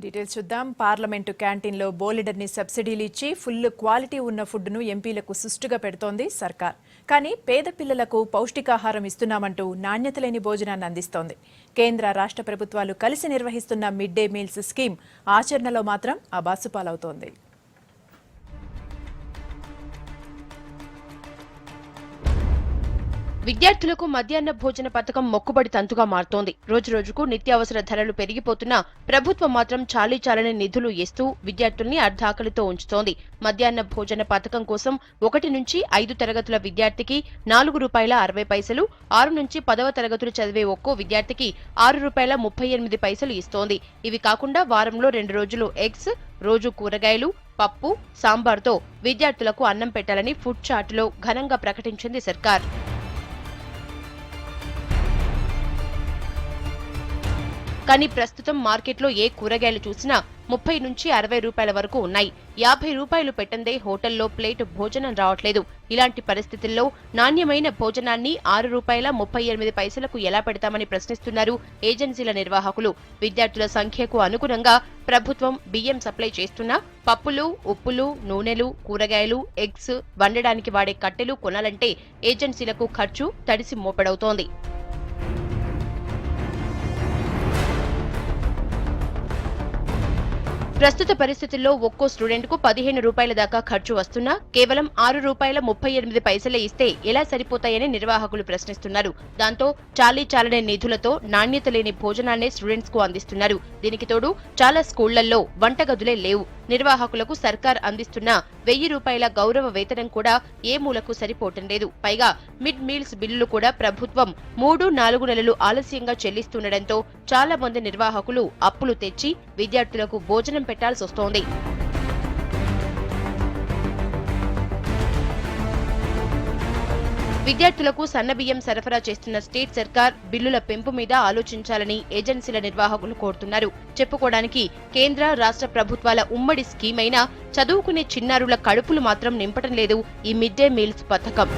Details చూద్దాం. Parliament క్యాంటీన్లో బోలెడన్ని సబ్సిడీలు ఇచ్చి ఫుల్ క్వాలిటీ ఉన్న ఫుడ్ను ఎంపీలకు సుష్టుగా పెడుతోంది సర్కార్. కానీ పేద పిల్లలకు పౌష్టికాహారం ఇస్తున్నామంటూ నాణ్యత లేని భోజనాన్ని అందిస్తోంది. కేంద్ర రాష్ట్ర ప్రభుత్వాలు కలిసి నిర్వహిస్తున్న మిడ్ డే మీల్స్ స్కీమ్ ఆచరణలో మాత్రం అబాసుపాలవుతోంది. విద్యార్థులకు మధ్యాహ్న భోజన పథకం మొక్కుబడి తంతుగా మారుతోంది. రోజురోజుకు నిత్యావసర ధరలు పెరిగిపోతున్నా ప్రభుత్వం మాత్రం చాలీచాలని నిధులు ఇస్తూ విద్యార్థుల్ని అర్ధాకలితో ఉంచుతోంది. మధ్యాహ్న భోజన పథకం కోసం 1 నుంచి 5 తరగతుల విద్యార్థికి ₹4.60, 6 నుంచి 10వ తరగతులు చదివే ఒక్కో విద్యార్థికి ₹6.38 ఇస్తోంది. ఇవి కాకుండా వారంలో 2 రోజులు ఎగ్స్, రోజు కూరగాయలు, పప్పు, సాంబార్తో విద్యార్థులకు అన్నం పెట్టాలని ఫుడ్ చార్టులో ఘనంగా ప్రకటించింది సర్కార్. కానీ ప్రస్తుతం మార్కెట్లో ఏ కూరగాయలు చూసినా 30 నుంచి 60 రూపాయల వరకు ఉన్నాయి. 50 రూపాయలు పెట్టందే హోటల్లో ప్లేట్ భోజనం రావట్లేదు. ఇలాంటి పరిస్థితుల్లో నాణ్యమైన భోజనాన్ని ₹6.38కు ఎలా పెడతామని ప్రశ్నిస్తున్నారు ఏజెన్సీల నిర్వాహకులు. విద్యార్థుల సంఖ్యకు అనుగుణంగా ప్రభుత్వం బియ్యం సప్లై చేస్తున్నా పప్పులు, ఉప్పులు, నూనెలు, కూరగాయలు, ఎగ్స్, వండడానికి వాడే కట్టెలు కొనాలంటే ఏజెన్సీలకు ఖర్చు తడిసి మోపెడవుతోంది. ప్రస్తుత పరిస్థితుల్లో ఒక్కో స్టూడెంట్ కు ₹15 దాకా ఖర్చు వస్తున్నా కేవలం ₹6.38 ఇస్తే ఎలా సరిపోతాయని నిర్వాహకులు ప్రశ్నిస్తున్నారు. దాంతో చాలనే నిధులతో నాణ్యత లేని భోజనాన్నే స్టూడెంట్స్ కు అందిస్తున్నారు. దీనికి తోడు చాలా స్కూళ్లలో వంటగదులే లేవు. నిర్వాహకులకు సర్కార్ అందిస్తున్న ₹1000 గౌరవ వేతనం కూడా ఏ మూలకు సరిపోవటం లేదు. పైగా మిడ్ మీల్స్ బిల్లులు కూడా ప్రభుత్వం 3-4 నెలలు ఆలస్యంగా చెల్లిస్తుండటంతో చాలా మంది నిర్వాహకులు అప్పులు తెచ్చి విద్యార్థులకు భోజనం పెట్టాల్సి వస్తోంది. విద్యార్థులకు సన్నబియ్యం సరఫరా చేస్తున్న స్టేట్ సర్కార్ బిల్లుల పెంపు మీద ఆలోచించాలని ఏజెన్సీల నిర్వాహకులు కోరుతున్నారు. చెప్పుకోవడానికి కేంద్ర రాష్ట్ర ప్రభుత్వాల ఉమ్మడి స్కీమ్ అయినా చదువుకునే చిన్నారుల కడుపులు మాత్రం నింపటం లేదు ఈ మిడ్ డే మీల్స్ పథకం.